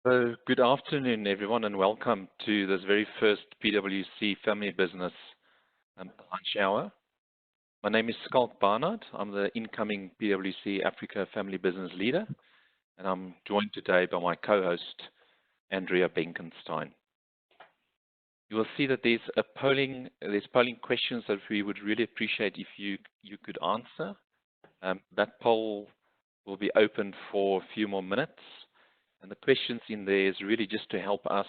So good afternoon, everyone, and welcome to this very first PwC Family Business lunch hour. My name is Schalk Barnard. I'm the incoming PwC Africa Family Business Leader, and I'm joined today by my co-host, Andrea Benkenstein. You will see that there's polling questions that we would really appreciate if you could answer. That poll will be open for a few more minutes. And the questions in there is really just to help us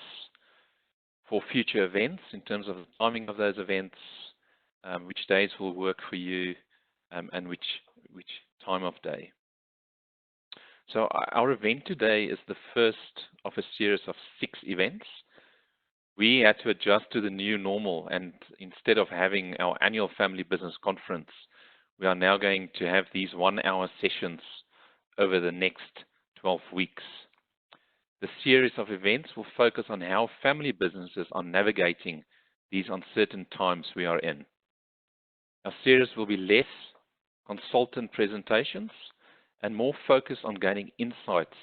for future events in terms of the timing of those events, which days will work for you, and which time of day. So our event today is the first of a series of 6 events. We had to adjust to the new normal, and instead of having our annual family business conference, we are now going to have these 1-hour sessions over the next 12 weeks. The series of events will focus on how family businesses are navigating these uncertain times we are in. Our series will be less consultant presentations and more focused on gaining insights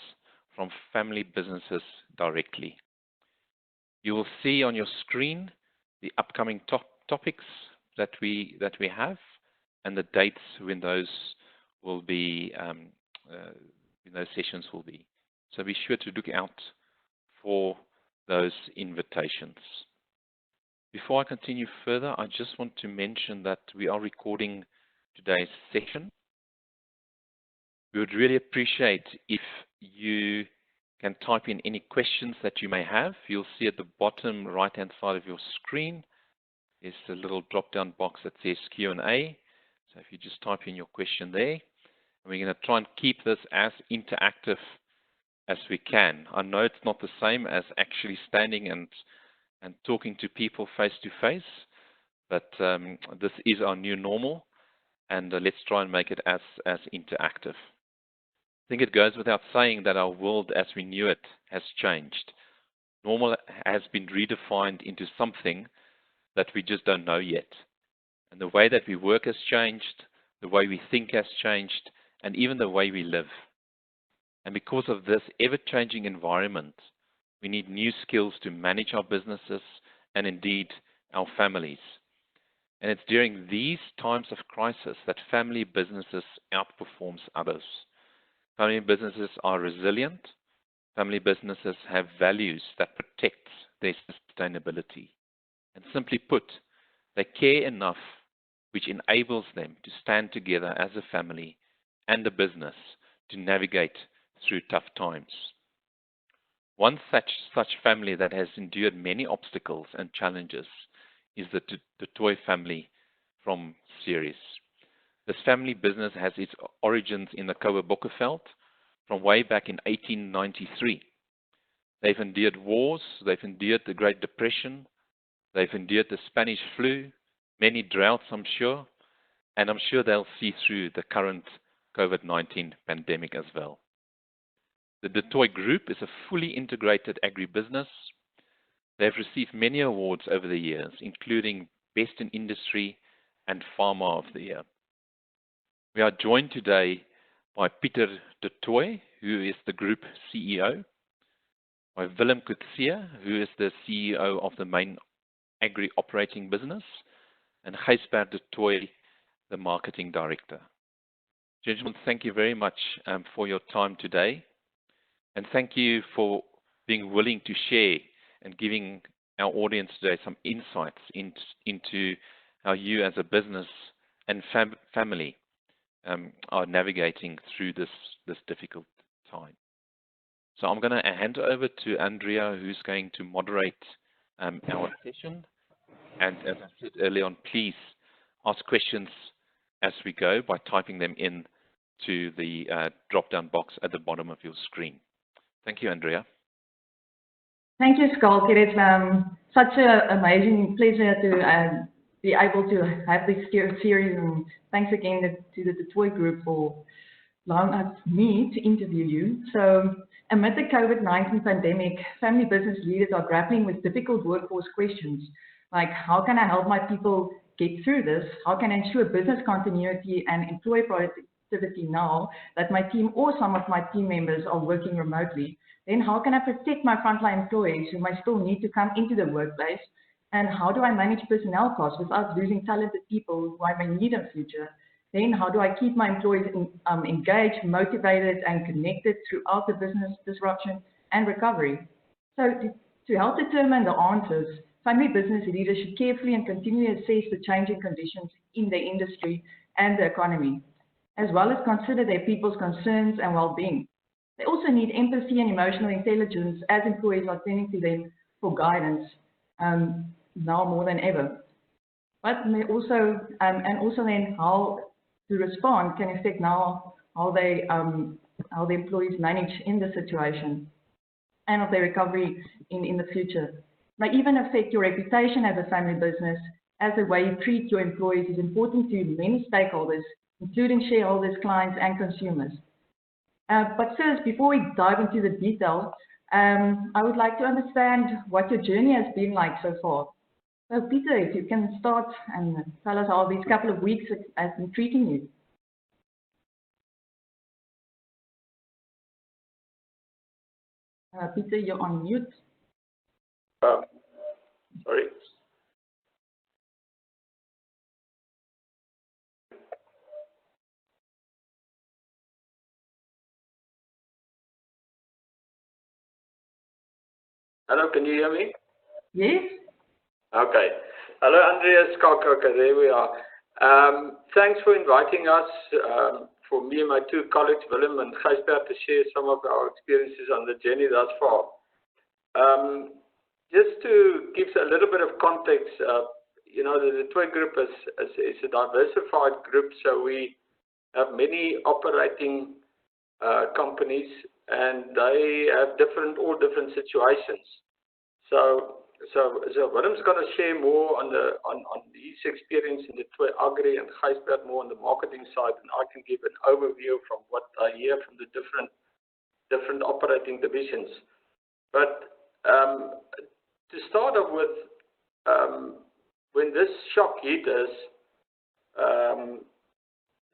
from family businesses directly. You will see on your screen the upcoming topics that we have and the dates when those will be when those sessions will be. So be sure to look out for those invitations. Before I continue further, I just want to mention that we are recording today's session. We would really appreciate if you can type in any questions that you may have. You'll see at the bottom right-hand side of your screen is a little drop-down box that says Q&A. So if you just type in your question there, and we're going to try and keep this as interactive as we can. I know it's not the same as actually standing and talking to people face to face, but this is our new normal, and let's try and make it as interactive. I think it goes without saying that our world as we knew it has changed. Normal has been redefined into something that we just don't know yet. And the way that we work has changed, the way we think has changed, and even the way we live. And because of this ever-changing environment, we need new skills to manage our businesses and indeed our families. And it's during these times of crisis that family businesses outperforms others. Family businesses are resilient. Family businesses have values that protect their sustainability. And simply put, they care enough, which enables them to stand together as a family and a business to navigate through tough times. One such family that has endured many obstacles and challenges is the Dutoit family from Ceres. This family business has its origins in the Coetzee from way back in 1893. They've endured wars, they've endured the Great Depression, they've endured the Spanish flu, many droughts, I'm sure, and I'm sure they'll see through the current COVID-19 pandemic as well. The Dutoit Group is a fully integrated agribusiness. They've received many awards over the years, including Best in Industry and Farmer of the Year. We are joined today by Pieter du Toit, who is the Group CEO, by Willem Coetzee, who is the CEO of the main agri operating business, and Gysbert du Toit, the Marketing Director. Gentlemen, thank you very much for your time today. And thank you for being willing to share and giving our audience today some insights into how you as a business and family are navigating through this difficult time. So I'm going to hand over to Andrea, who's going to moderate our session. And as I said earlier on, please ask questions as we go by typing them in to the drop-down box at the bottom of your screen. Thank you, Andrea. Thank you, Schalk. It is such an amazing pleasure to be able to have this series, and thanks again to the Dutoit Group for allowing me to interview you. So, amid the COVID-19 pandemic, family business leaders are grappling with difficult workforce questions, like how can I help my people get through this? How can I ensure business continuity and employee productivity now that my team or some of my team members are working remotely? Then how can I protect my frontline employees who might still need to come into the workplace? And how do I manage personnel costs without losing talented people who I may need in the future? Then how do I keep my employees engaged, motivated, and connected throughout the business disruption and recovery? So to help determine the answers, family business leaders should carefully and continually assess the changing conditions in the industry and the economy, as well as consider their people's concerns and well-being. They also need empathy and emotional intelligence as employees are turning to them for guidance now more than ever. But also, and also then how to respond can affect now how the employees manage in the situation and of their recovery in the future. May even affect your reputation as a family business, as the way you treat your employees is important to many stakeholders, including shareholders, clients, and consumers. But first, before we dive into the details, I would like to understand what your journey has been like so far. So Pieter, if you can start and tell us how these couple of weeks have been treating you. Pieter, you're on mute. Sorry. Hello, can you hear me? Yes. Okay. Hello, Andrea, Schalk. Okay, there we are. Thanks for inviting us, for me and my two colleagues, Willem and Gysbert, to share some of our experiences on the journey thus far. Just to give a little bit of context, you know, the Dutoit Group is a diversified group, so we have many operating companies, and they have all different situations. So Willem's going to share more on his experience in the Dutoit Agri, and Gysbert more on the marketing side, and I can give an overview from what I hear from the different operating divisions. But to start off with, when this shock hit us,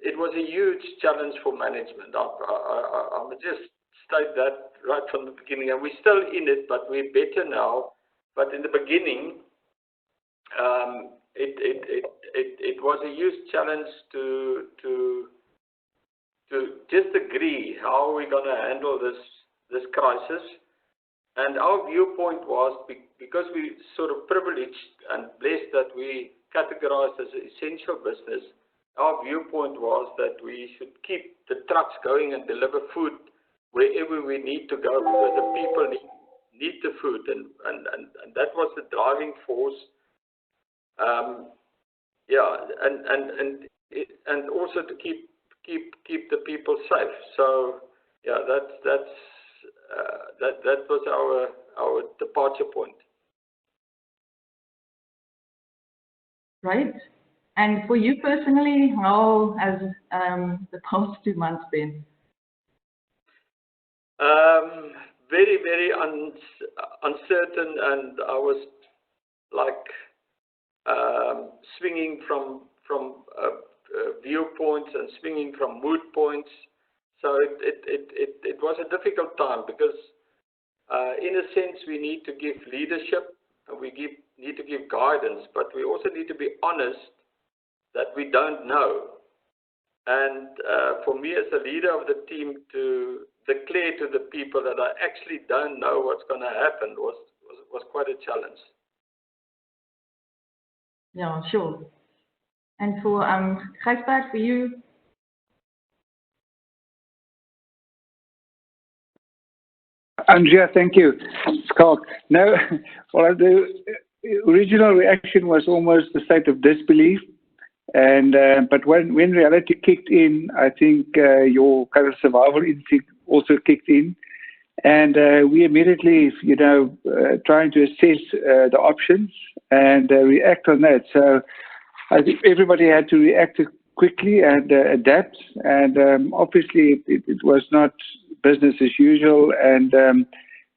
it was a huge challenge for management. I would just state that right from the beginning, and we're still in it, but we're better now. But in the beginning, it was a huge challenge to just agree how we're going to handle this crisis. And our viewpoint was, because we sort of privileged and blessed that we categorized as an essential business, our viewpoint was that we should keep the trucks going and deliver food wherever we need to go, because the people need the food, and that was the driving force. Yeah, and also to keep the people safe. So yeah, that was our departure point. Right. And for you personally, how has the past 2 months been? Very, very uncertain, and I was like swinging from viewpoints and swinging from mood points. So it was a difficult time, because in a sense we need to give leadership and we need to give guidance, but we also need to be honest that we don't know. And for me as a leader of the team to declare to the people that I actually don't know what's going to happen was quite a challenge. Yeah, sure. And for Gysbert, for you? Andrea, thank you. Schalk. No, well, the original reaction was almost a state of disbelief. And but when reality kicked in, I think your kind of survival instinct also kicked in, and we immediately, you know, trying to assess the options and react on that. So I think everybody had to react quickly and adapt. And obviously, it was not business as usual, and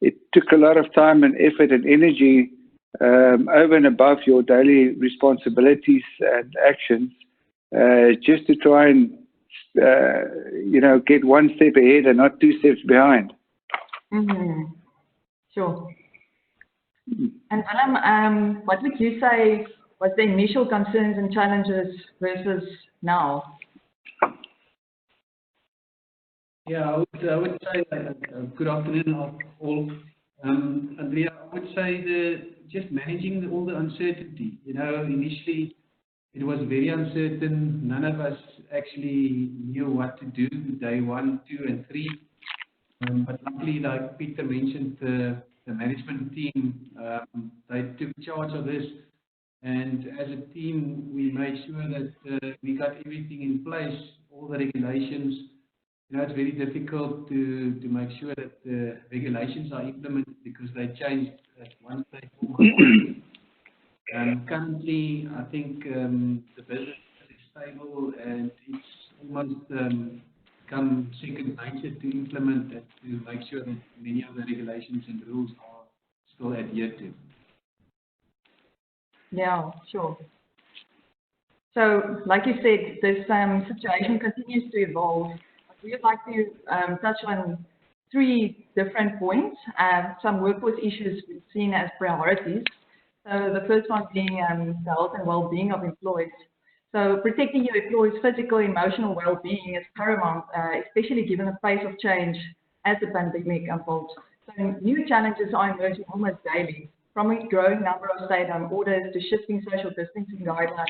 it took a lot of time and effort and energy. Over and above your daily responsibilities and actions, just to try and, you know, get one step ahead and not 2 steps behind. Mm-hmm. Sure. And Willem, what would you say was the initial concerns and challenges versus now? Yeah, I would say good afternoon all. Andrea, I would say just managing all the uncertainty. You know, initially it was very uncertain. None of us actually knew what to do day 1, 2, and 3. But luckily, like Pieter mentioned, the management team, they took charge of this. And as a team, we made sure that we got everything in place, all the regulations. You know, it's very difficult to make sure that the regulations are implemented because they changed at one stage. Currently, I think the business is stable and it's almost become second nature to implement and to make sure that many of the regulations and rules are still adhered to. Yeah, sure. So, like you said, this situation continues to evolve. We would like to touch on 3 different points, some workforce issues we've seen as priorities. So the first one being the health and well-being of employees. So protecting your employees' physical and emotional well-being is paramount, especially given the pace of change as the pandemic unfolds. So new challenges are emerging almost daily, from a growing number of stay-at-home orders to shifting social distancing guidelines,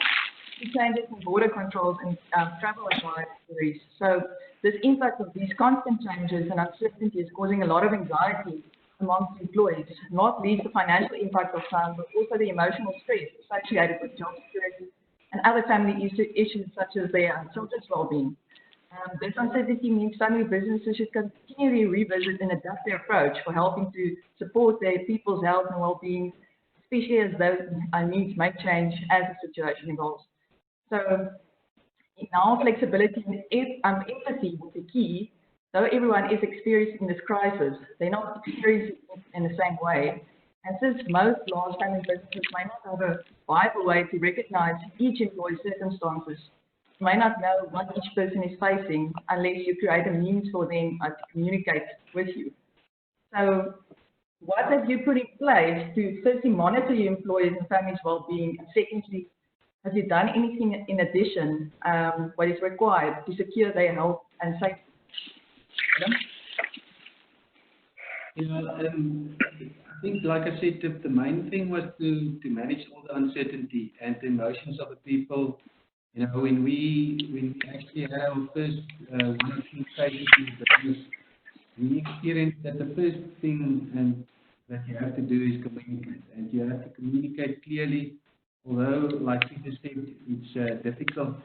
to changes in border controls and travel advisories. So this impact of these constant changes and uncertainty is causing a lot of anxiety amongst employees, not least the financial impact of some, but also the emotional stress associated with job security and other family issues such as their children's well-being. This uncertainty means family businesses should continually revisit and adapt their approach for helping to support their people's health and well-being, especially as those needs may change as the situation evolves. So now flexibility and empathy will be key. Though everyone is experiencing this crisis, they're not experiencing it in the same way. And since most large family businesses may not have a viable way to recognize each employee's circumstances, you may not know what each person is facing unless you create a means for them to communicate with you. So what have you put in place to firstly monitor your employees' and families' well-being, and secondly, have you done anything in addition what is required to secure their health and safety? Yeah, I think, like I said, the main thing was to manage all the uncertainty and the emotions of the people. You know, when we actually had our first 1 or 2 cases in the business, we experienced that the first thing that you have to do is communicate, and you have to communicate clearly. Although, like Peter said, it's difficult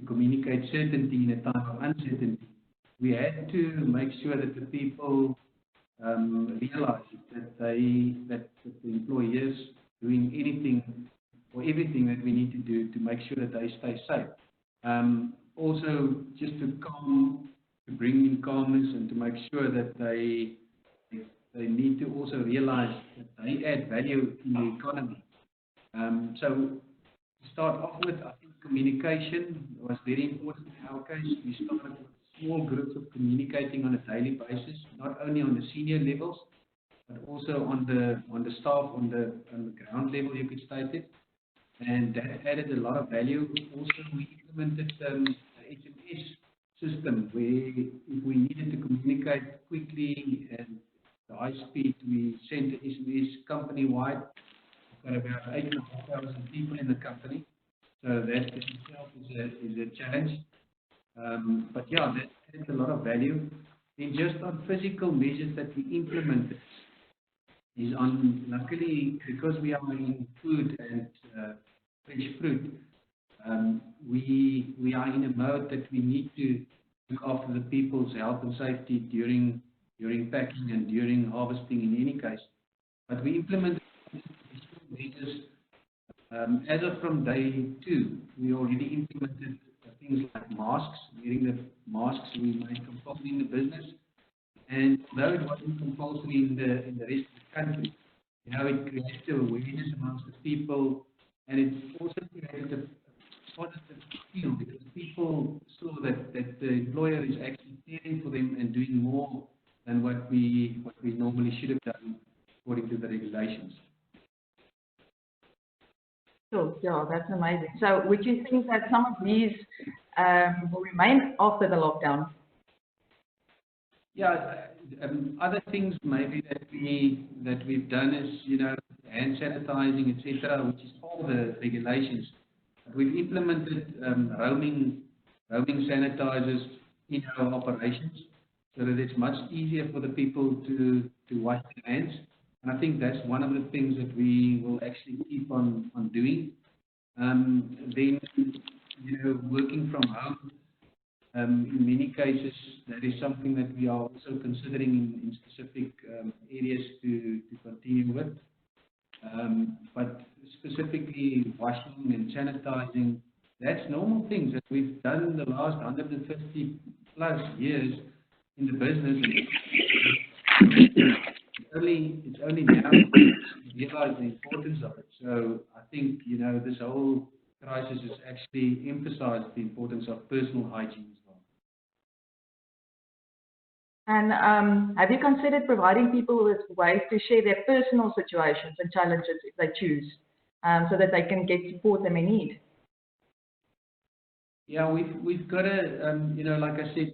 to communicate certainty in a time of uncertainty. We had to make sure that the people realize that the employers doing anything or everything that we need to do to make sure that they stay safe. Also, just to bring in calmness and to make sure that they need to also realize that they add value in the economy. So to start off with, I think communication was very important in our case. We started with small groups of communicating on a daily basis, not only on the senior levels, but also on the staff on the ground level, you could state it. And that added a lot of value. Also, we implemented the SMS system where if we needed to communicate quickly and the high speed, we sent the SMS company-wide. We've got about 8,500 people in the company, so that in itself is a challenge. But yeah, that added a lot of value. And just on physical measures that we implemented is on, luckily, because we are in food and fresh fruit, we are in a mode that we need to look after the people's health and safety during packing and during harvesting in any case. But we implemented measures. As of from day 2, we already implemented things like masks. Wearing the masks we made compulsory in the business, and though it wasn't compulsory in the rest of the country, you know, it created awareness amongst the people, and it also created a positive feel because people saw that the employer is actually caring for them and doing more than what we normally should have done according to the regulations. Sure, yeah, that's amazing. So would you think that some of these will remain after the lockdown? Yeah, other things maybe that we've done is, you know, hand sanitizing, etc., which is part of the regulations. We've implemented roaming sanitizers in our operations, so that it's much easier for the people to wash their hands. And I think that's one of the things that we will actually keep on doing. Then, you know, working from home, in many cases, that is something that we are also considering in specific areas to continue with. But specifically washing and sanitizing, that's normal things that we've done the last 150 plus years in the business. It's only now we realize the importance of it. So I think, you know, this whole crisis has actually emphasized the importance of personal hygiene as well. And have you considered providing people with ways to share their personal situations and challenges if they choose, so that they can get support they may need? Yeah, we've got a, you know, like I said,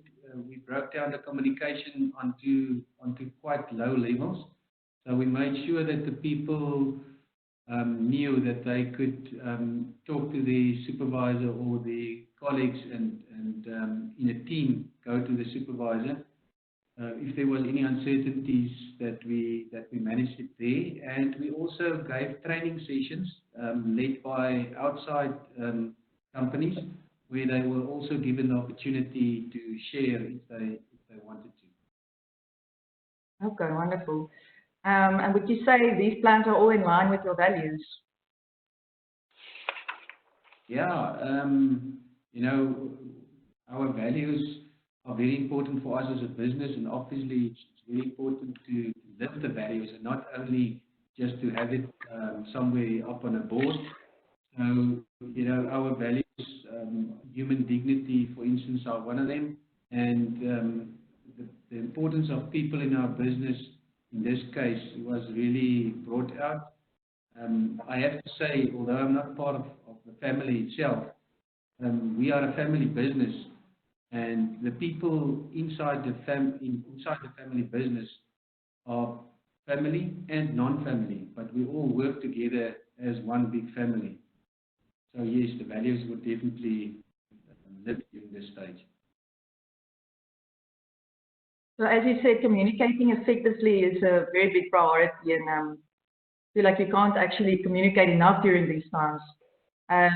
we broke down the communication onto quite low levels. So we made sure that the people knew that they could talk to the supervisor or the colleagues and in a team go to the supervisor if there was any uncertainties, that we managed it there. And we also gave training sessions led by outside companies, where they were also given the opportunity to share if they wanted to. Okay, wonderful. And would you say these plans are all in line with your values? Yeah, you know, our values are very important for us as a business, and obviously it's very important to live the values and not only just to have it somewhere up on a board. So, you know, our values, human dignity, for instance, are one of them, and the importance of people in our business in this case was really brought out. I have to say, although I'm not part of the family itself, we are a family business, and the people inside the family business are family and non-family, but we all work together as one big family. So yes, the values would definitely live during this stage. So as you said, communicating effectively is a very big priority, and I feel like you can't actually communicate enough during these times.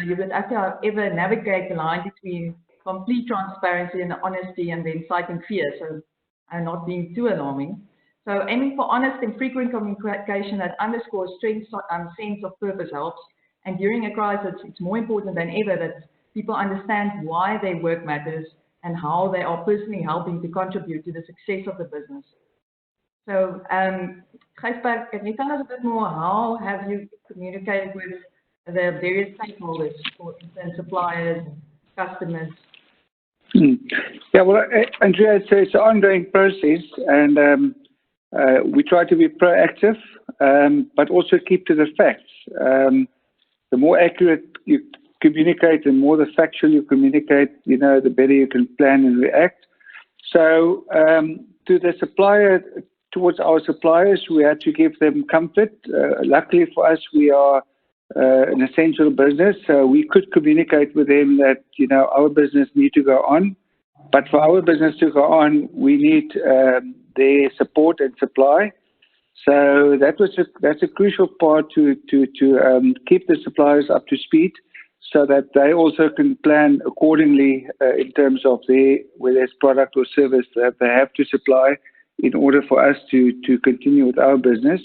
You would actually ever navigate the line between complete transparency and honesty and then inciting fear, so and not being too alarming. So aiming for honest and frequent communication that underscores strength and sense of purpose helps. And during a crisis, it's more important than ever that people understand why their work matters and how they are personally helping to contribute to the success of the business. So, Gysbert, can you tell us a bit more, how have you communicated with the various stakeholders, for instance, suppliers, customers? Yeah, well, Andrea, it's an ongoing process, and we try to be proactive, but also keep to the facts. The more accurate you communicate, the more the factual you communicate, you know, the better you can plan and react. So to the supplier, towards our suppliers, we had to give them comfort. Luckily for us, we are an essential business, so we could communicate with them that, you know, our business needs to go on. But for our business to go on, we need their support and supply. So that's a crucial part to keep the suppliers up to speed, so that they also can plan accordingly in terms of whether it's product or service that they have to supply in order for us to continue with our business.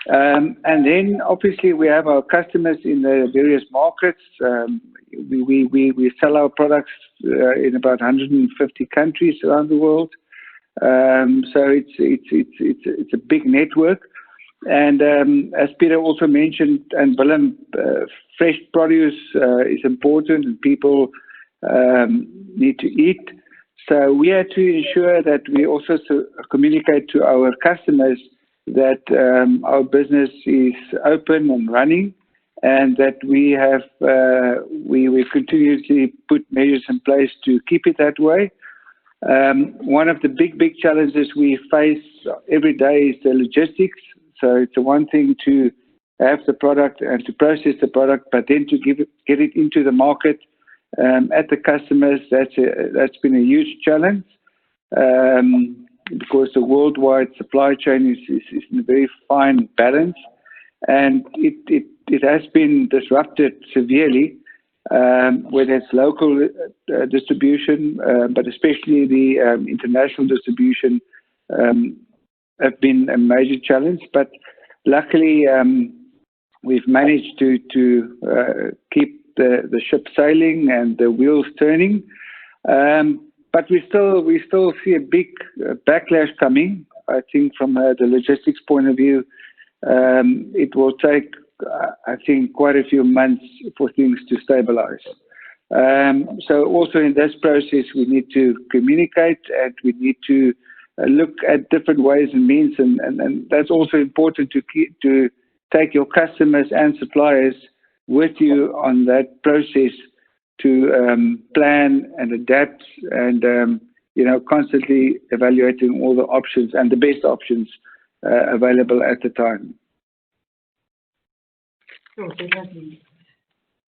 And then obviously we have our customers in the various markets. We sell our products in about 150 countries around the world. So it's a big network, and as Pieter also mentioned, and Willem, fresh produce is important, and people need to eat. So we had to ensure that we also communicate to our customers that our business is open and running, and that we continuously put measures in place to keep it that way. One of the big challenges we face every day is the logistics. So it's one thing to have the product and to process the product, but then to get it into the market at the customers, that's been a huge challenge. Because the worldwide supply chain is in a very fine balance, and it has been disrupted severely, whether it's local distribution, but especially the international distribution have been a major challenge. But luckily, we've managed to keep the ship sailing and the wheels turning. But we still see a big backlash coming. I think from the logistics point of view, it will take, I think, quite a few months for things to stabilize. So also in this process, we need to communicate, and we need to look at different ways and means, and that's also important to take your customers and suppliers with you on that process, to plan and adapt, and constantly evaluating all the options and the best options available at the time. Sure, definitely.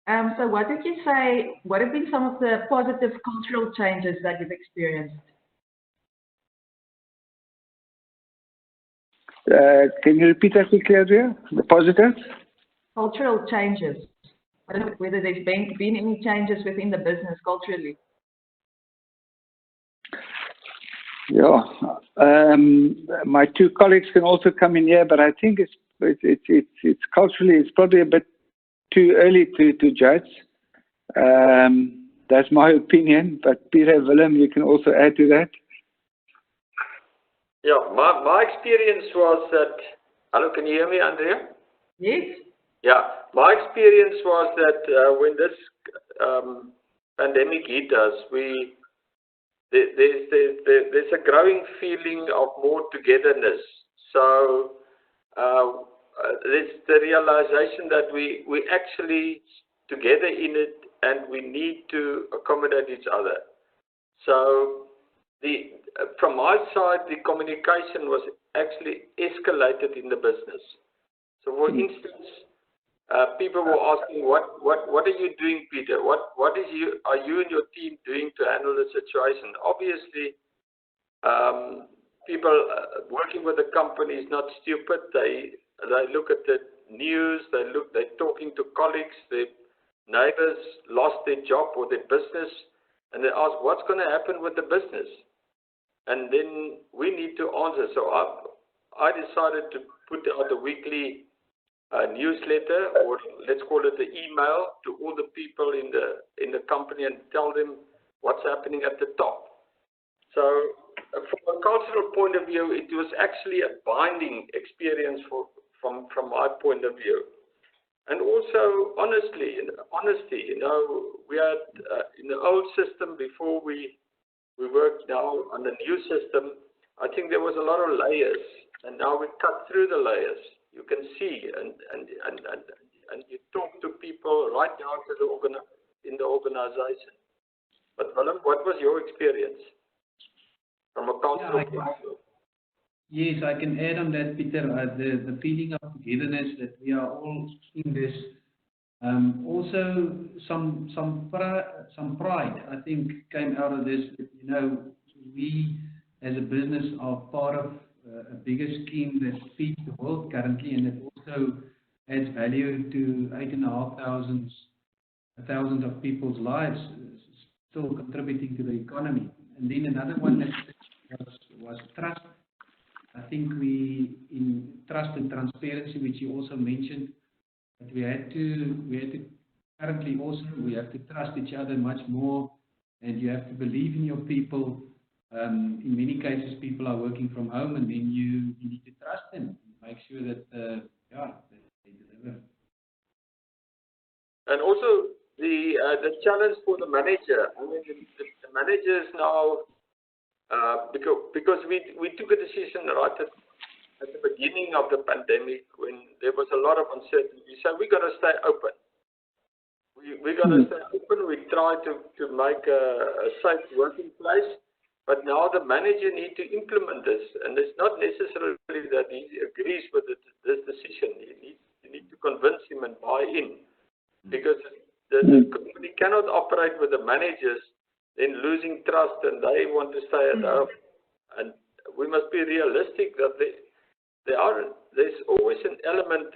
So what did you say, what have been some of the positive cultural changes that you've experienced? Can you repeat that quickly, Andrea? The positive? Cultural changes. I don't know whether there's been any changes within the business culturally. Yeah. My two colleagues can also come in here, but I think it's culturally, it's probably a bit too early to judge. That's my opinion, but Pieter, Willem, you can also add to that. Yeah, my experience was that, hello, can you hear me, Andrea? Yes. Yeah, my experience was that when this pandemic hit us, there's a growing feeling of more togetherness. So there's the realization that we actually together in it, and we need to accommodate each other. So from my side, the communication was actually escalated in the business. So for instance, people were asking, what are you doing, Pieter? What are you and your team doing to handle the situation? Obviously, people working with the company is not stupid. They look at the news. They're talking to colleagues. Their neighbors lost their job or their business, and they ask, what's going to happen with the business? And then we need to answer. So I decided to put out a weekly newsletter, or let's call it the email, to all the people in the company and tell them what's happening at the top. So from a cultural point of view, it was actually a binding experience from my point of view. And also honesty, we had in the old system before we worked now on the new system. I think there was a lot of layers, and now we cut through the layers. You can see and you talk to people right down to in the organization. But Willem, what was your experience from a cultural point of view? Yes, I can add on that, Pieter. The feeling of togetherness that we are all in this. Also, some pride, I think, came out of this. We as a business are part of a bigger scheme that feeds the world currently, and it also adds value to 8,500 of people's lives, still contributing to the economy. And then another one that was trust. I think in trust and transparency, which you also mentioned, that we had to currently also, we have to trust each other much more, and you have to believe in your people. In many cases, people are working from home, and then you need to trust them, make sure that they deliver. And also the challenge for the manager. I mean, the manager is now because we took a decision right at the beginning of the pandemic when there was a lot of uncertainty. So we're going to stay open. We're going to stay open. We try to make a safe working place. But now the manager needs to implement this. And it's not necessarily that he agrees with this decision. You need to convince him and buy in. Because the company cannot operate with the managers then losing trust and they want to stay at home. And we must be realistic that there's always an element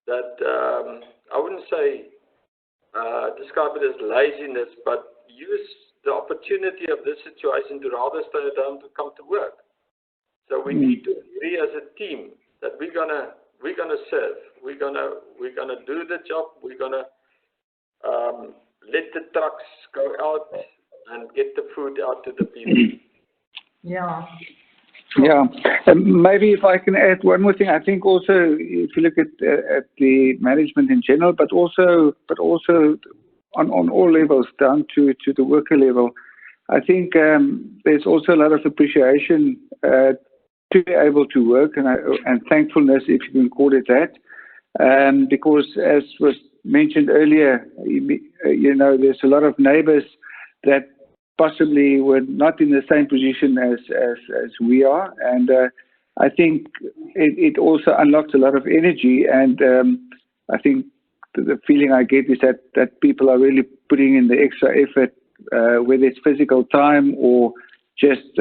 that I wouldn't say describe it as laziness, but use the opportunity of this situation to rather stay at home to come to work. So we need to agree as a team that we're gonna serve. We're gonna do the job. We're gonna let the trucks go out and get the food out to the people. Yeah. Yeah, maybe if I can add one more thing, I think also if you look at the management in general, but also on all levels down to the worker level, I think there's also a lot of appreciation to be able to work and thankfulness, if you can call it that, because as was mentioned earlier, there's a lot of neighbors that possibly were not in the same position as we are, and I think it also unlocks a lot of energy, and I think the feeling I get is that people are really putting in the extra effort, whether it's physical time or just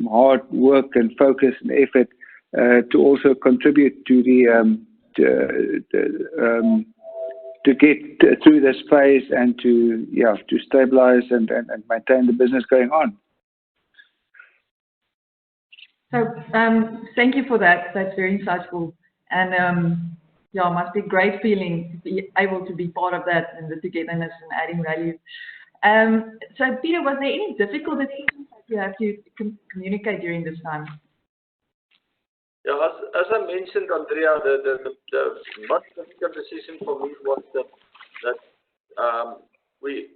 hard work and focus and effort to also contribute to to get through this phase and to stabilize and maintain the business going on. So thank you for that. That's very insightful. And it must be a great feeling to be able to be part of that and the togetherness and adding value. So Pieter, was there any difficult decisions that you have to communicate during this time? Yeah, as I mentioned, Andrea, the most difficult decision for me was that we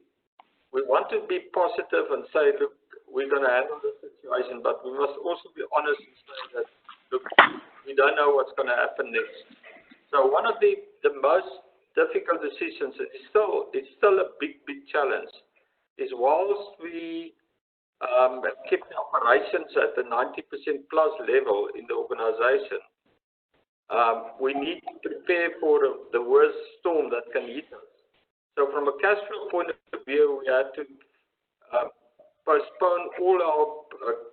want to be positive and say, look, we're going to handle the situation, but we must also be honest and say that, look, we don't know what's going to happen next. So one of the most difficult decisions, and it's still a big challenge, is whilst we keep the operations at the 90% plus level in the organization, we need to prepare for the worst storm that can hit us. So from a cash flow point of view, we had to postpone all our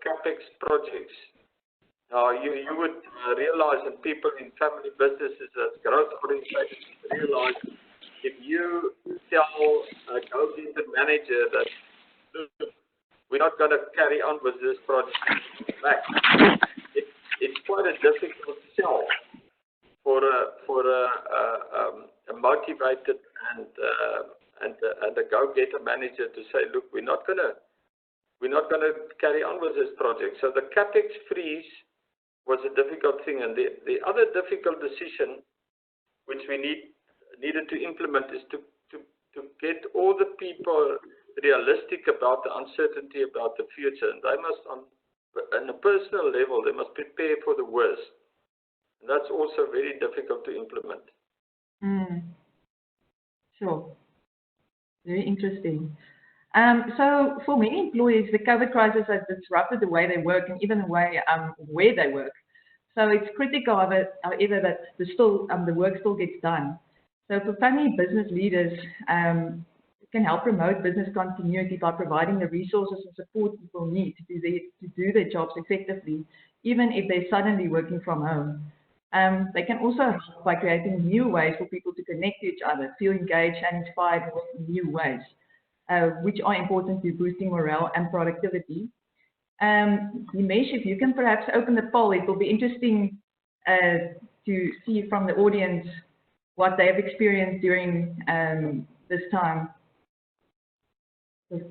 capex projects. Now you would realize, and people in family businesses that's growth oriented realize, if you tell a go-getter manager that we're not going to carry on with this project back, it's quite a difficult sell for a motivated and a go-getter manager to say, look, we're not going to carry on with this project. So the capex freeze was a difficult thing, and the other difficult decision which we needed to implement is to get all the people realistic about the uncertainty about the future, and they must, on a personal level, they must prepare for the worst. And that's also very difficult to implement. Sure. Very interesting. So for many employees, the COVID crisis has disrupted the way they work and even the way where they work. So it's critical, however, that the work still gets done. So for family business leaders, can help promote business continuity by providing the resources and support people need to do their jobs effectively, even if they're suddenly working from home. They can also help by creating new ways for people to connect to each other, feel engaged and inspired in new ways, which are important to boosting morale and productivity. Nimesh, if you can perhaps open the poll, it will be interesting to see from the audience what they have experienced during this time.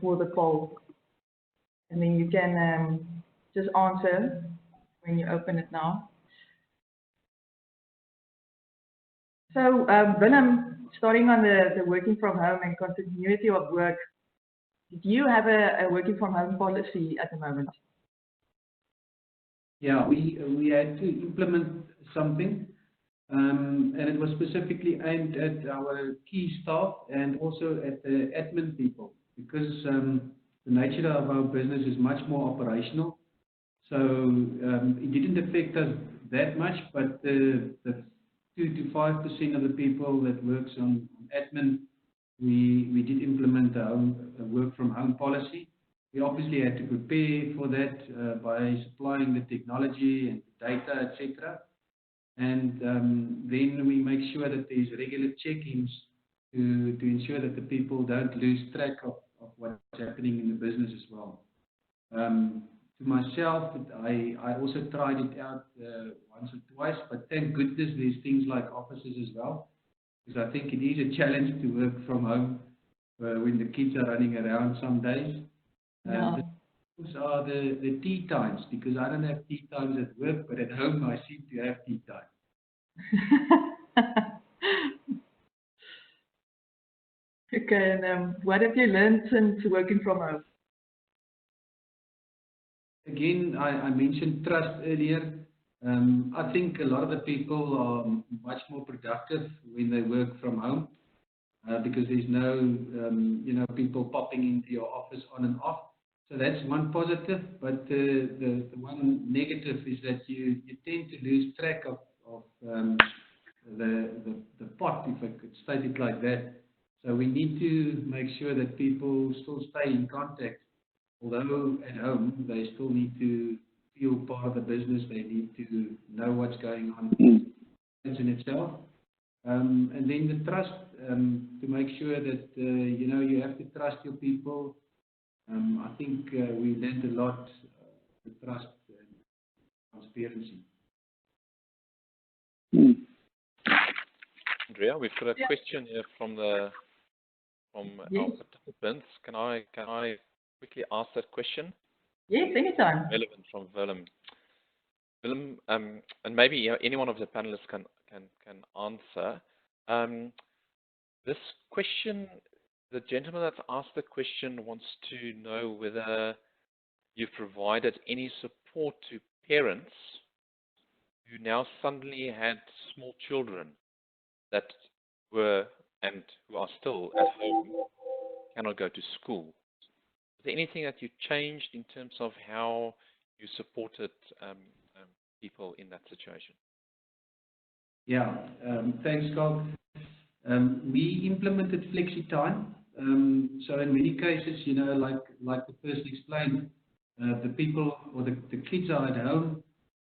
For the poll, and then you can just answer when you open it now. So Willem, starting on the working from home and continuity of work, do you have a working from home policy at the moment? Yeah, we had to implement something, and it was specifically aimed at our key staff and also at the admin people, because the nature of our business is much more operational. So it didn't affect us that much, but the 2 to 5% of the people that works on admin, we did implement a work from home policy. We obviously had to prepare for that by supplying the technology and the data, etc. And then we make sure that there's regular check-ins to ensure that the people don't lose track of what's happening in the business as well. To myself, I also tried it out once or twice, but thank goodness there's things like offices as well, because I think it is a challenge to work from home when the kids are running around some days. Those are the tea times, because I don't have tea times at work, but at home I seem to have tea time. Okay, and what have you learned since working from home? Again, I mentioned trust earlier. I think a lot of the people are much more productive when they work from home because there's no, people popping into your office on and off. So that's one positive, but the one negative is that you tend to lose track of the pot, if I could state it like that. So we need to make sure that people still stay in contact. Although at home, they still need to feel part of the business. They need to know what's going on in itself. And then the trust, to make sure that, you have to trust your people. I think we learned a lot, the trust and transparency. Andrea, we've got a question here from our participants. Can I quickly ask that question? Yes, anytime. Relevant from Willem. Willem, and maybe any one of the panelists can answer. This question, the gentleman that's asked the question wants to know whether you've provided any support to parents who now suddenly had small children that were and who are still at home, cannot go to school. Is there anything that you changed in terms of how you supported people in that situation? Yeah, thanks, Schalk. We implemented flexi time. So in many cases, like the person explained, the people or the kids are at home,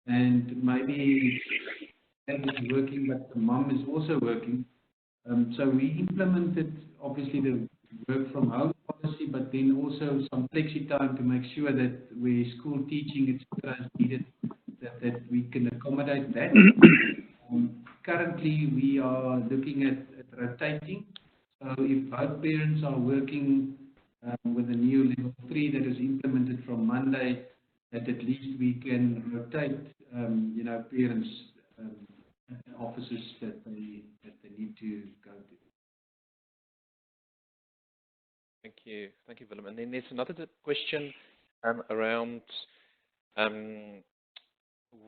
and maybe dad is working, but the mom is also working. So we implemented obviously the work from home policy, but then also some flexi time to make sure that where school teaching etc. is needed, that we can accommodate that. Currently, we are looking at rotating. So if both parents are working with the new level 3 that is implemented from Monday, that at least we can rotate, parents offices that they need to go to. Thank you, Willem. And then there's another question around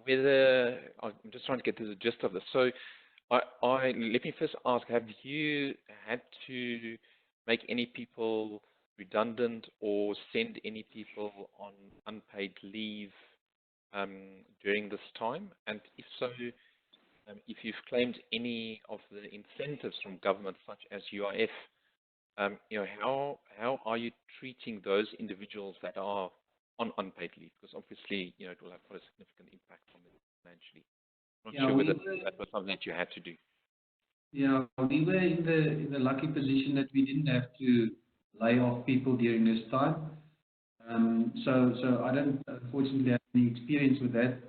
whether I'm just trying to get to the gist of this. So, let me first ask: have you had to make any people redundant or send any people on unpaid leave during this time? And if so, if you've claimed any of the incentives from government, such as UIF, how are you treating those individuals that are on unpaid leave? Because obviously, it will have quite a significant impact on them financially. I'm not sure whether that was something that you had to do. Yeah, we were in the lucky position that we didn't have to lay off people during this time. So I don't unfortunately have any experience with that.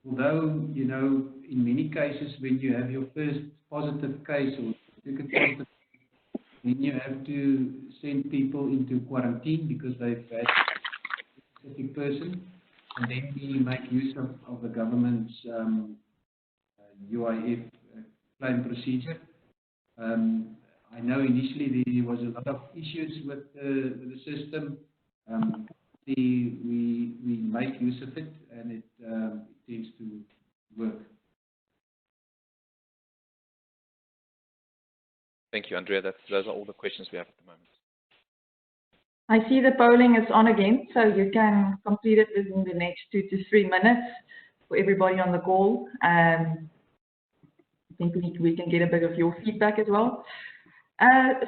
Although, in many cases when you have your first positive case or second positive, then you have to send people into quarantine because they've had a specific person, and then we make use of the government's UIF claim procedure. I know initially there was a lot of issues with the system. We make use of it, and it tends to work. Thank you, Andrea. Those are all the questions we have at the moment. I see the polling is on again, so you can complete it within the next 2 to 3 minutes for everybody on the call. I think we can get a bit of your feedback as well.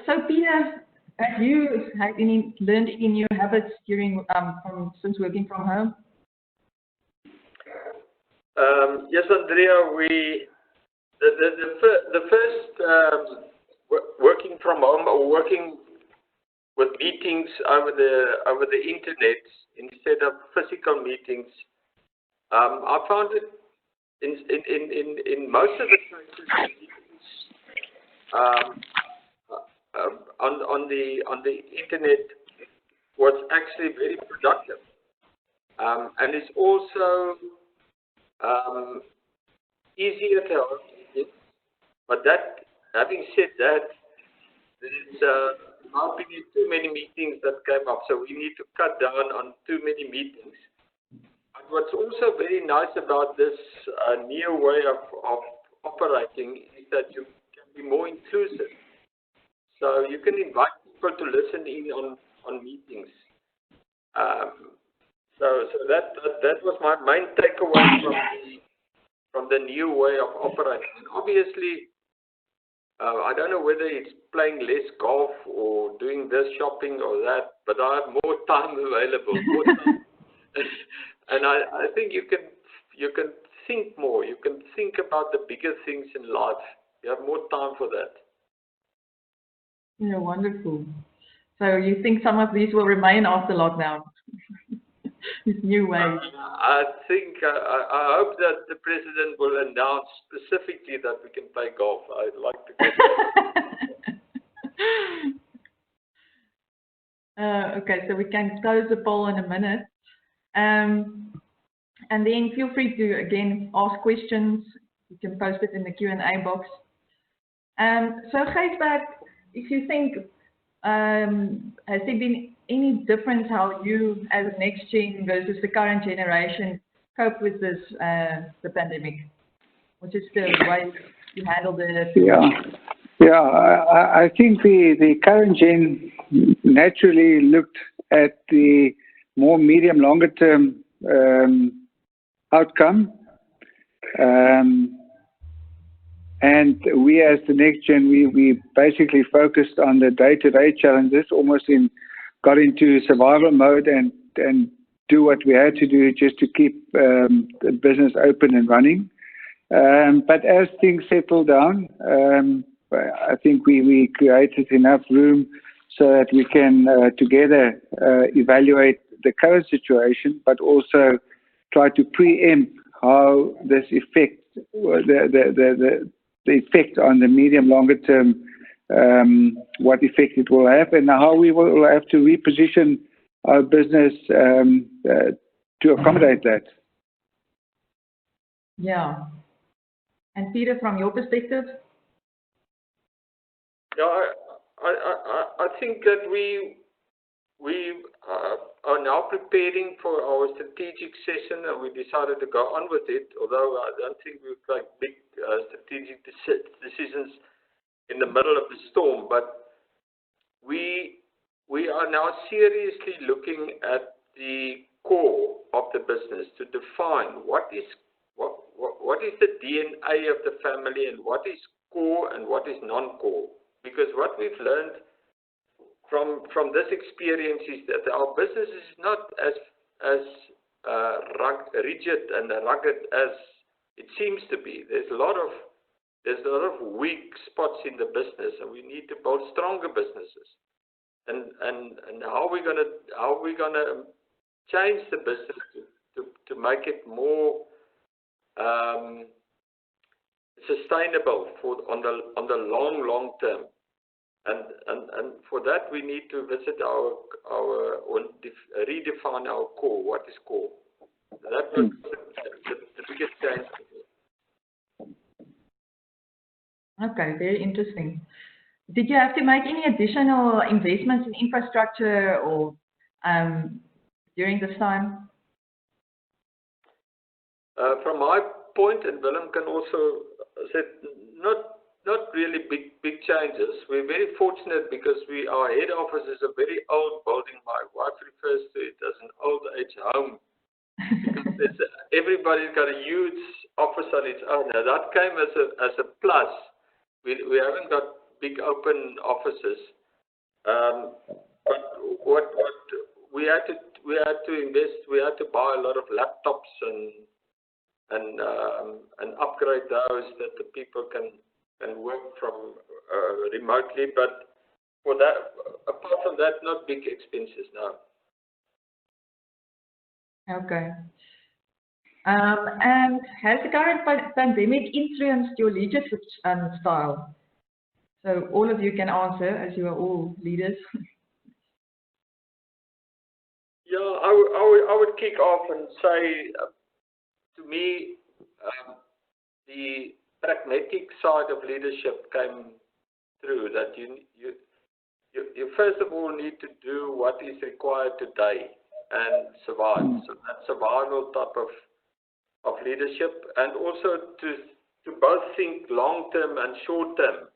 So Pieter, have you learned any new habits during since working from home? Yes, Andrea. The first working from home or working with meetings over the internet instead of physical meetings, I found it in most of the cases on the internet was actually very productive, and it's also easier to hold meetings. But that, having said that, there's not been too many meetings that came up, so we need to cut down on too many meetings. But what's also very nice about this new way of operating is that you can be more inclusive. So you can invite people to listen in on meetings. So that was my main takeaway from the new way of operating. And obviously, I don't know whether it's playing less golf or doing this shopping or that, but I have more time available. And I think you can think more. You can think about the bigger things in life. You have more time for that. Yeah, wonderful. So you think some of these will remain after lockdown? This new way. I think I hope that the president will announce specifically that we can play golf. I'd like to get that. Okay, so we can close the poll in a minute. And then feel free to, again, ask questions. You can post it in the Q&A box. So Gysbert, if you think, has there been any difference how you as next gen versus the current generation cope with this, the pandemic? Which is the way you handled it? Yeah, I think the current gen naturally looked at the more medium, longer term outcome. And we as the next gen, we basically focused on the day-to-day challenges, got into survival mode and do what we had to do just to keep the business open and running. But as things settled down, I think we created enough room so that we can together evaluate the current situation, but also try to preempt how this affects the effect on the medium longer term, what effect it will have, and how we will have to reposition our business to accommodate that. Yeah. And Pieter, from your perspective? Yeah, I think that we are now preparing for our strategic session, and we decided to go on with it, although I don't think we've got big strategic decisions in the middle of the storm. But we are now seriously looking at the core of the business to define what is the DNA of the family and what is core and what is non-core. Because what we've learned from this experience is that our business is not as rigid and rugged as it seems to be. There's a lot of weak spots in the business, and we need to build stronger businesses. And how are we gonna change the business to make it more sustainable on the long term. And for that we need to visit redefine our core. What is core? That was the biggest change. Okay, very interesting. did you have to make any additional investments in infrastructure or during this time? From my point, and Willem can also say, not really big changes. We're very fortunate because our head office is a very old building. My wife refers to it as an old age home because everybody's got a huge office on its own. Now that came as a plus. We haven't got big open offices, but what we had to invest. We had to buy a lot of laptops and upgrade those that the people can work from remotely. But for that, apart from that, not big expenses now. Okay. And has the current pandemic influenced your leadership style? So all of you can answer, as you are all leaders. Yeah, I would kick off and say, to me, the pragmatic side of leadership came through. That you first of all need to do what is required today and survive. So that survival type of leadership, and also to both think long term and short term.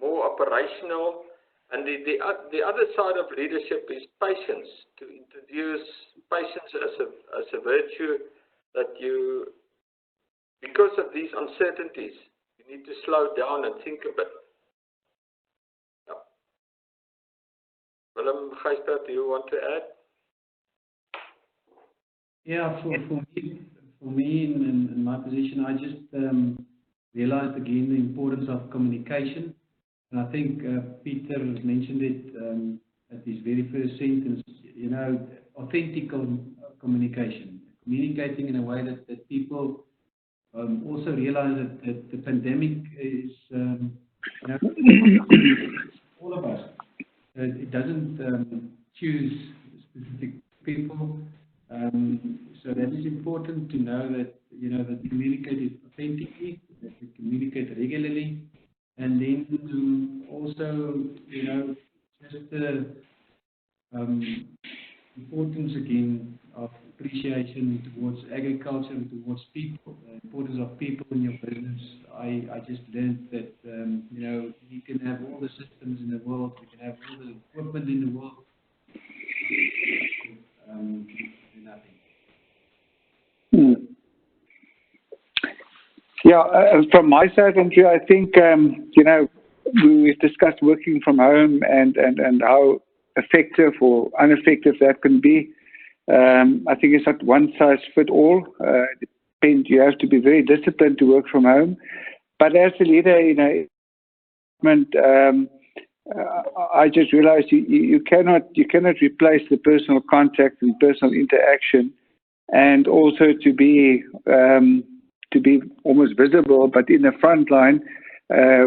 More operational, and the other side of leadership is patience. To introduce patience as a virtue, that you, because of these uncertainties, you need to slow down and think a bit. Yeah. Willem, Gysbert, do you want to add? Yeah, for me in my position, I just realized again the importance of communication. And I think Pieter mentioned it at his very first sentence, you know, authentic communication, communicating in a way that people also realize that the pandemic is, you know, all of us. It doesn't choose specific people. So that is important to know that, you know, that communicate authentically, that we communicate regularly, and then also, you know, just the importance again of appreciation towards agriculture and towards people, the importance of people in your business. I just learned that, you know, you can have all the systems in the world, you can have all the equipment in the world, nothing. Yeah, from my side, Andrea, I think, you know, we've discussed working from home and how effective or ineffective that can be. I think it's not one size fit all. You have to be very disciplined to work from home. But as a leader, you know, I just realized you cannot replace the personal contact and personal interaction, and also to be almost visible, but in the front line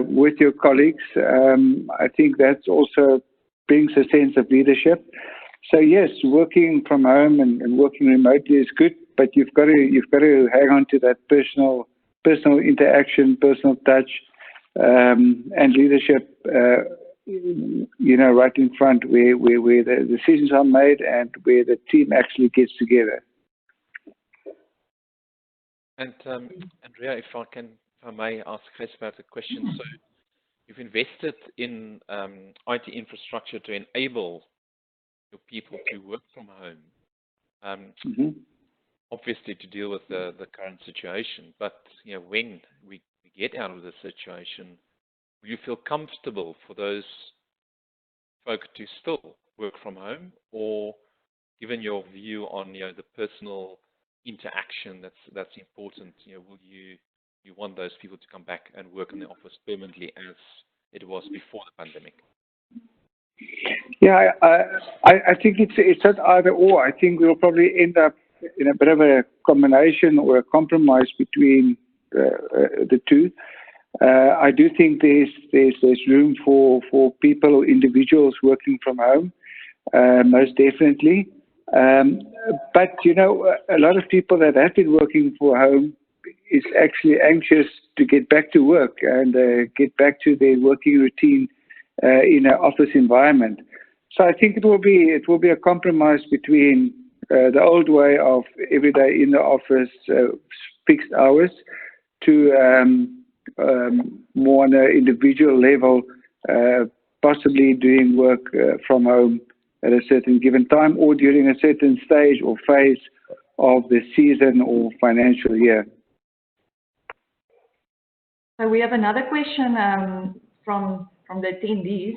with your colleagues. I think that also brings a sense of leadership. So yes, working from home and working remotely is good, but you've got to hang on to that personal interaction, personal touch, and leadership. You know, right in front, where the decisions are made and where the team actually gets together. And Andrea, if I may ask Gysbert a question. So you've invested in IT infrastructure to enable your people to work from home, obviously to deal with the current situation. But you know, when we get out of the situation, will you feel comfortable for those folk to still work from home, or given your view on, you know, the personal interaction that's important, you know, will you want those people to come back and work in the office permanently as it was before the pandemic? Yeah, I think it's not either or. I think we'll probably end up in a bit of a combination or a compromise between the two. I do think there's room for people or individuals working from home, most definitely. But you know, a lot of people that have been working from home, is actually anxious to get back to work and get back to their working routine in an office environment. So I think it will be a compromise between the old way of every day in the office, fixed hours, to more on an individual level, possibly doing work from home at a certain given time or during a certain stage or phase of the season or financial year. So we have another question from the attendees.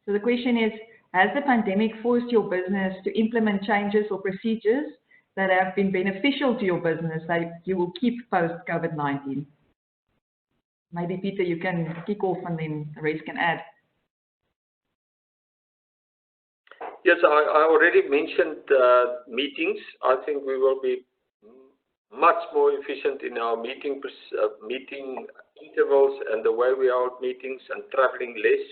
So the question is, has the pandemic forced your business to implement changes or procedures that have been beneficial to your business that you will keep post-COVID-19? Maybe Pieter, you can kick off and then the rest can add. Yes, I already mentioned meetings. I think we will be much more efficient in our meeting intervals and the way we hold meetings and traveling less.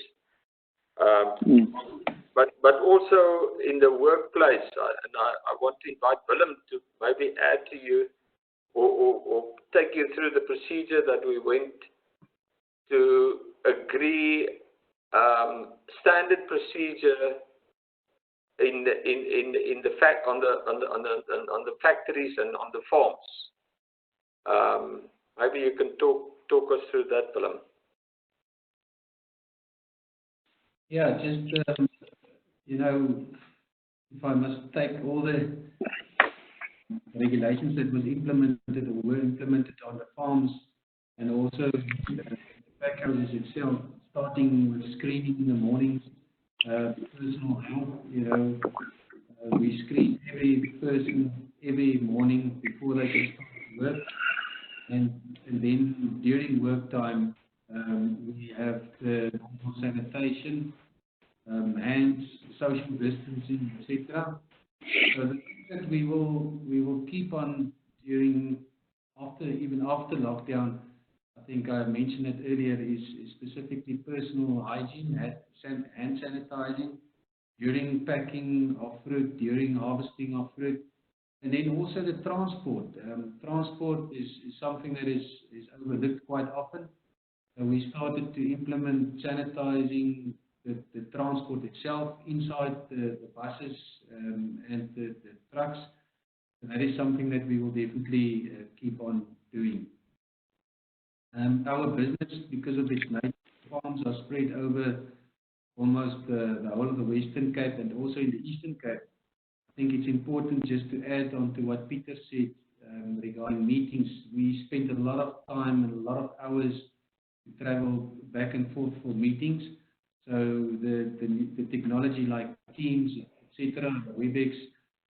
But also in the workplace, and I want to invite Willem to maybe add to you or take you through the procedure that we went to agree standard procedure in the fact on the factories and on the farms. Maybe you can talk us through that, Willem. Yeah, just you know, if I must take all the regulations that was implemented or were implemented on the farms and also the packhouses itself, starting with screening in the mornings, personal health, you know, we screen every person every morning before they can start work, and then during work time we have the normal sanitation, hands, social distancing, etc. So the things that we will keep on during even after lockdown, I think I mentioned it earlier, is specifically personal hygiene, hand sanitizing during packing of fruit, during harvesting of fruit, and then also the transport. Transport is something that is overlooked quite often. We started to implement sanitizing the transport itself inside the buses and the trucks, and that is something that we will definitely keep on doing. Our business, because of its nature, farms are spread over almost the whole of the Western Cape and also in the Eastern Cape. I think it's important just to add on to what Pieter said regarding meetings. We spent a lot of time and a lot of hours to travel back and forth for meetings. So the technology like Teams, etc., WebEx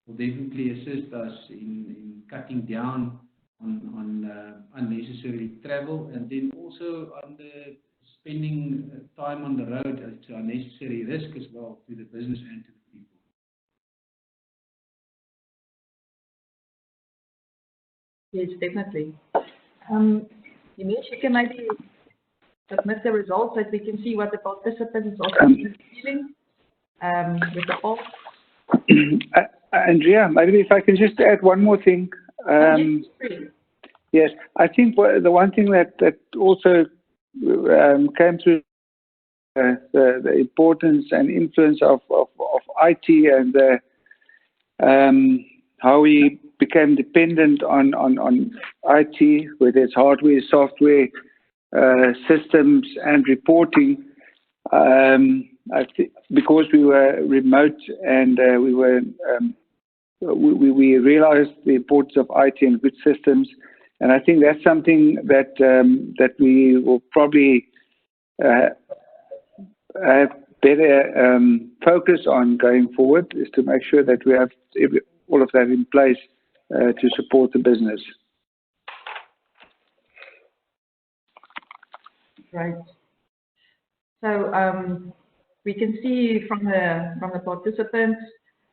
will definitely assist us in cutting down on unnecessary travel, and then also on the spending time on the road. It's a unnecessary risk as well to the business and to the people. Yes, definitely. Dinesh, you can maybe submit the results that we can see what the participants are feeling with the poll. Andrea, maybe if I can just add one more thing. Yes, I think the one thing that also came through the importance and influence of IT and how we became dependent on IT, whether it's hardware, software, systems and reporting. I think because we were remote and we realized the importance of IT and good systems, and I think that's something that we will probably have better focus on going forward, is to make sure that we have all of that in place to support the business. Right. So we can see from the participants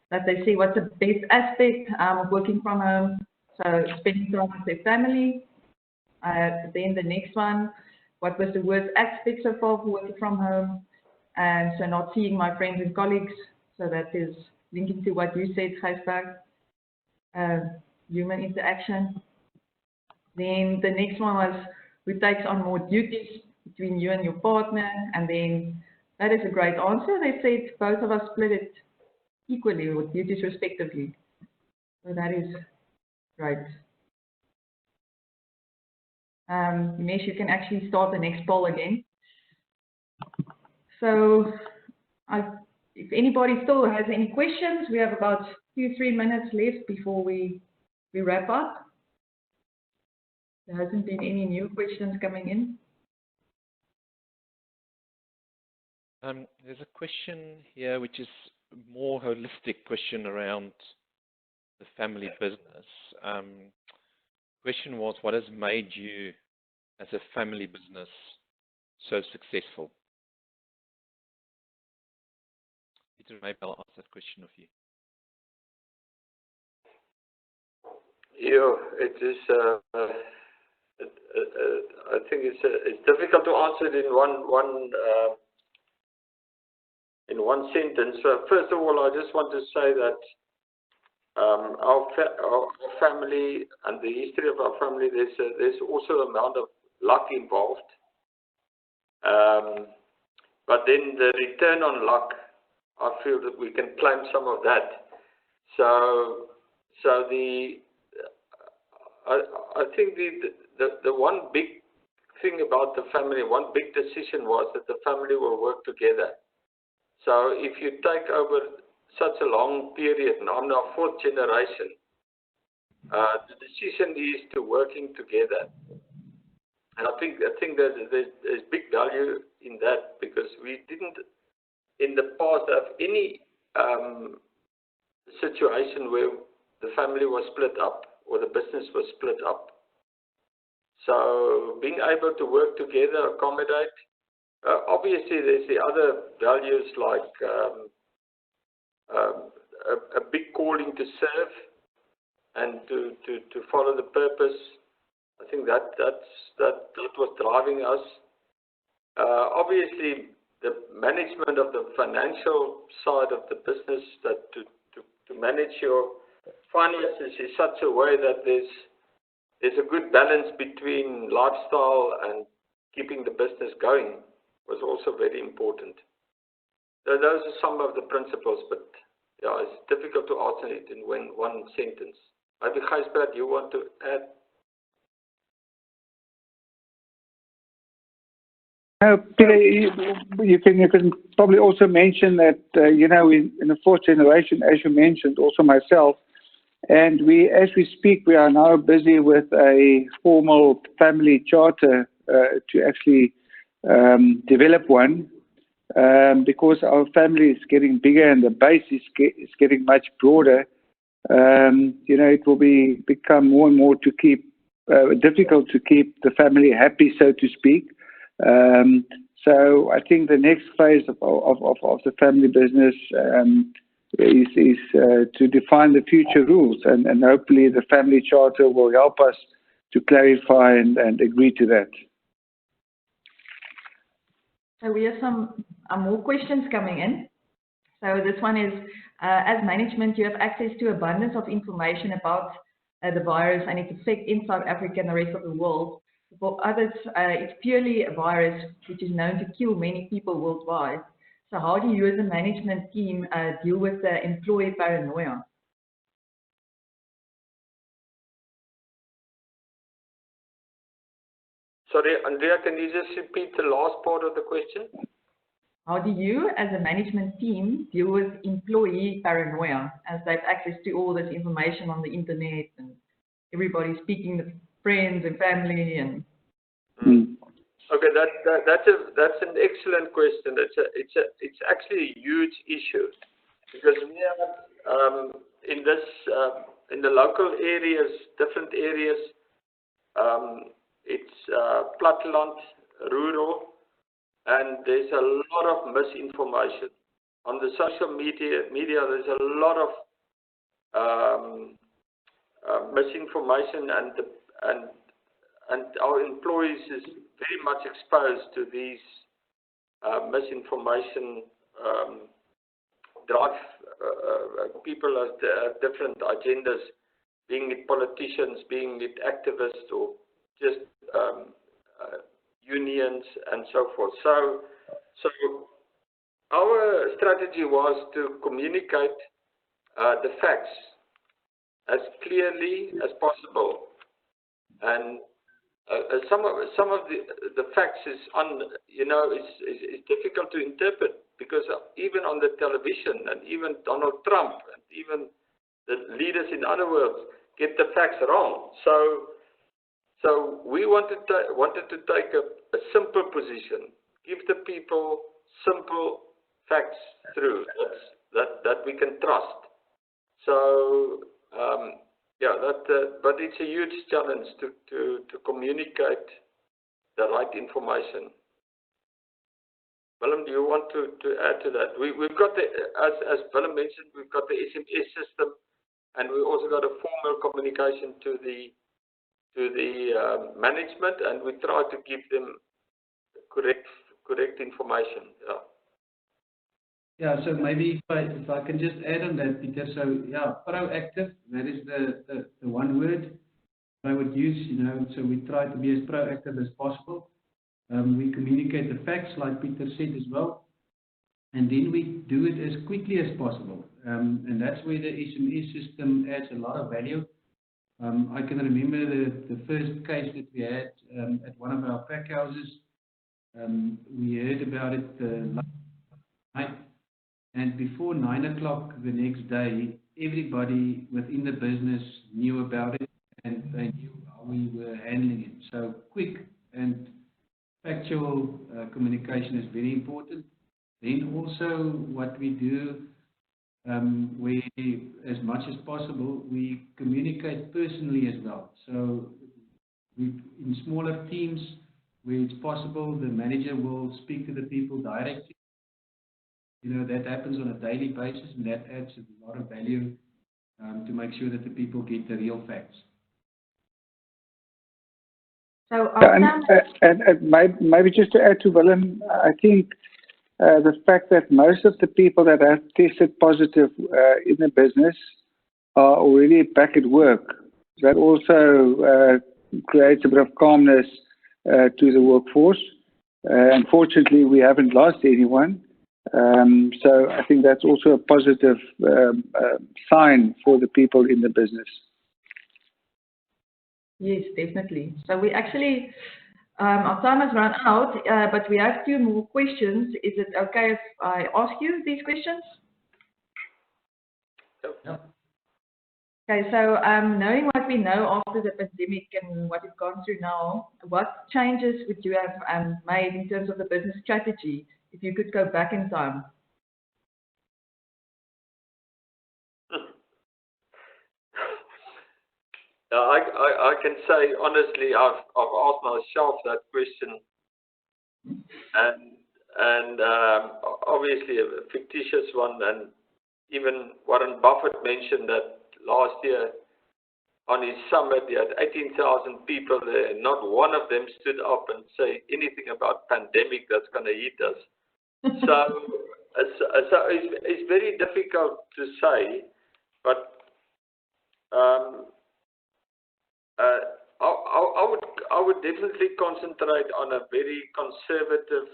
that they see what's the best aspect of working from home. So spending time with their family. Then the next one, what was the worst aspect so far of working from home? And so not seeing my friends and colleagues. So that is linking to what you said, Gysbert. Human interaction. Then the next one was who takes on more duties between you and your partner, and then that is a great answer. They said both of us split it equally or duties respectively. So that is great. Mesh, you can actually start the next poll again. So if anybody still has any questions, we have about 2-3 minutes left before we wrap up. There hasn't been any new questions coming in. There's a question here which is more holistic question around the family business. Question was, what has made you as a family business so successful? Pieter, maybe I'll ask that question of you. Yeah, it is. I think it's difficult to answer it in one sentence. First of all, I just want to say that our family and the history of our family, there's also an amount of luck involved. But then the return on luck, I feel that we can claim some of that. So I think the one big thing about the family, one big decision was that the family will work together. So if you take over such a long period, and I'm now 4th generation, the decision is to working together. And I think there's big value in that, because we didn't in the past have any situation where the family was split up or the business was split up. So being able to work together, accommodate, obviously there's the other values like a big calling to serve and to follow the purpose. I think that was driving us. Obviously, the management of the financial side of the business, that to manage your finances in such a way that there's a good balance between lifestyle and keeping the business going, was also very important. So those are some of the principles, but yeah, it's difficult to answer it in one sentence. Maybe Gysbert, you want to add? Peter, you can probably also mention that, in the 4th generation, as you mentioned, also myself, and as we speak, we are now busy with a formal family charter to actually develop one, because our family is getting bigger and the base is getting much broader. It will become more and more difficult to keep the family happy, so to speak. So I think the next phase of the family business is to define the future rules, and hopefully the family charter will help us to clarify and agree to that. So we have some more questions coming in. So this one is, as management, you have access to abundance of information about the virus and its effect in South Africa and the rest of the world. For others, it's purely a virus which is known to kill many people worldwide. So how do you as a management team deal with the employee paranoia? Sorry, Andrea, can you just repeat the last part of the question? How do you as a management team deal with employee paranoia, as they've access to all this information on the internet and everybody speaking to friends and family and... Okay, that's an excellent question. It's actually a huge issue, because we have in the local areas, different areas, it's platteland, rural, and there's a lot of misinformation on the social media. There's a lot of misinformation, and our employees is very much exposed to these misinformation drive. People have different agendas, being it politicians, being it activists, or unions, and so forth. So our strategy was to communicate the facts as clearly as possible, and some of the facts is is difficult to interpret, because even on the television, and even Donald Trump, and even the leaders in other worlds get the facts wrong. So we wanted to take a simple position, give the people simple facts through that we can trust. So but it's a huge challenge to communicate the right information. Willem, do you want to add to that? We've got as Willem mentioned, we've got the SMS system, and we also got a formal communication to the management, and we try to give them correct information. Yeah, so maybe if I can just add on that, Pieter. So yeah, proactive, that is the one word I would use, so we try to be as proactive as possible. We communicate the facts, like Pieter said as well, and then we do it as quickly as possible. And that's where the SMS system adds a lot of value. I can remember the first case that we had at one of our pack houses. We heard about it last night. And before 9 o'clock the next day, everybody within the business knew about it, and they knew how we were handling it. So quick and factual communication is very important. Then also what we do, we, as much as possible, we communicate personally as well. So in smaller teams where it's possible, the manager will speak to the people directly. That happens on a daily basis, and that adds a lot of value to make sure that the people get the real facts. So, maybe just to add to Willem, I think the fact that most of the people that have tested positive in the business are already back at work, that also creates a bit of calmness to the workforce. Unfortunately, we haven't lost anyone. So I think that's also a positive sign for the people in the business. Yes, definitely. So we actually, our time has run out, but we have 2 more questions. Is it okay if I ask you these questions? Yep. Okay, so knowing what we know after the pandemic and what we've gone through now, what changes would you have made in terms of the business strategy if you could go back in time? I can say honestly, I've asked myself that question, and obviously a fictitious one, and even Warren Buffett mentioned that last year on his summit he had 18,000 people there, and not one of them stood up and say anything about pandemic that's going to hit us. So it's very difficult to say, but I would definitely concentrate on a very conservative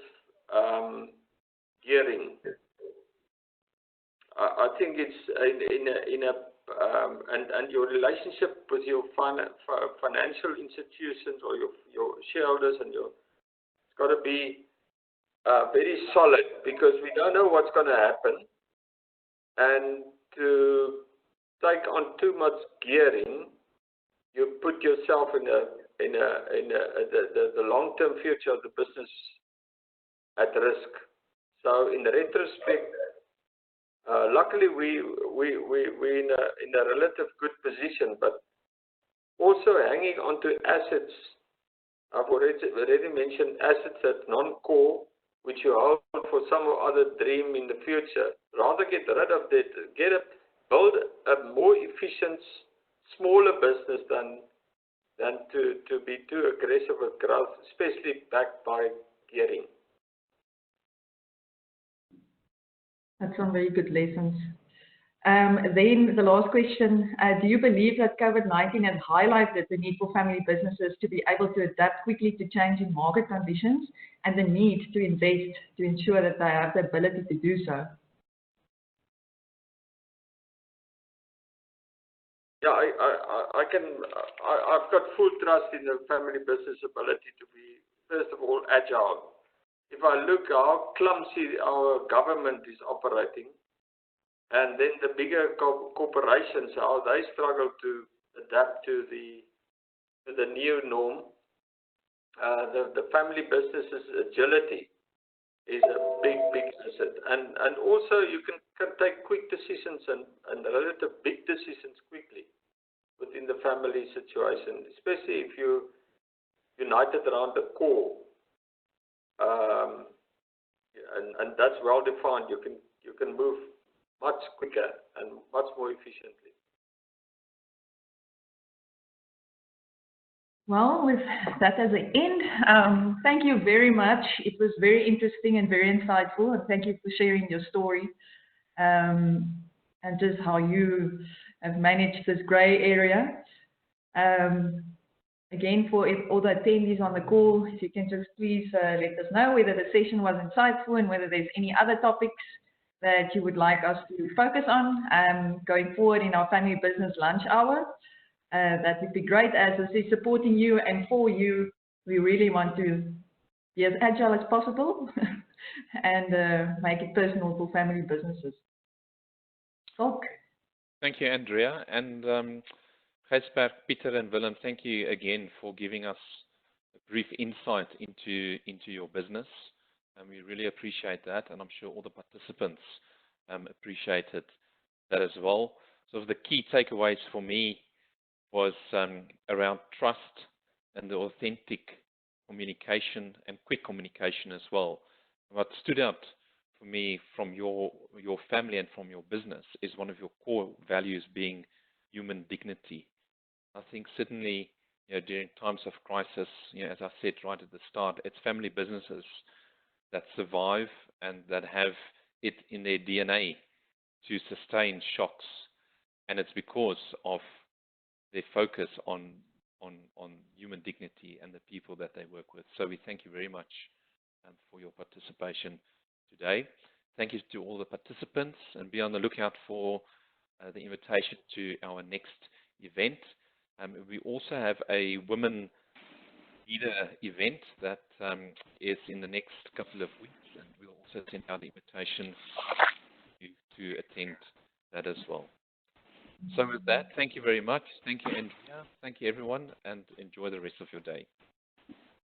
gearing. I think it's and your relationship with your financial institutions or your shareholders, and it's got to be very solid, because we don't know what's going to happen, and to take on too much gearing, you put yourself in the long-term future of the business at risk. So in retrospect, luckily we're in a relative good position, but also hanging on to assets. I've already mentioned assets that's non-core, which you hold for some other dream in the future. Rather get rid of that, build a more efficient, smaller business than to be too aggressive with growth, especially backed by gearing. That's some very good lessons. Then the last question, do you believe that COVID-19 has highlighted the need for family businesses to be able to adapt quickly to changing market conditions and the need to invest to ensure that they have the ability to do so? Yeah, I've got full trust in the family business ability to be, first of all, agile. If I look how clumsy our government is operating, and then the bigger corporations, how they struggle to adapt to the new norm, the family business's agility is a big asset. And also you can take quick decisions and relative big decisions quickly within the family situation, especially if you're united around the core. And that's well defined. You can move much quicker and much more efficiently. Well, with that as an end, thank you very much. It was very interesting and very insightful, and thank you for sharing your story and just how you have managed this grey area. Again, for all the attendees on the call, if you can just please let us know whether the session was insightful and whether there's any other topics that you would like us to focus on going forward in our family business lunch hour. That would be great. As I say, supporting you and for you, we really want to be as agile as possible and make it personal for family businesses. Schalk. Thank you, Andrea. And Gysbert, Pieter and Willem, thank you again for giving us a brief insight into your business. And we really appreciate that, and I'm sure all the participants appreciated that as well. So the key takeaways for me was around trust and the authentic communication and quick communication as well. What stood out for me from your family and from your business is one of your core values being human dignity. I think certainly, during times of crisis, as I said right at the start, it's family businesses that survive and that have it in their DNA to sustain shocks, and it's because of their focus on human dignity and the people that they work with. So we thank you very much for your participation today. Thank you to all the participants, and be on the lookout for the invitation to our next event. We also have a women leader event that is in the next couple of weeks, and we'll also send out the invitation to attend that as well. So with that, thank you very much. Thank you, Andrea. Thank you, everyone, and enjoy the rest of your day.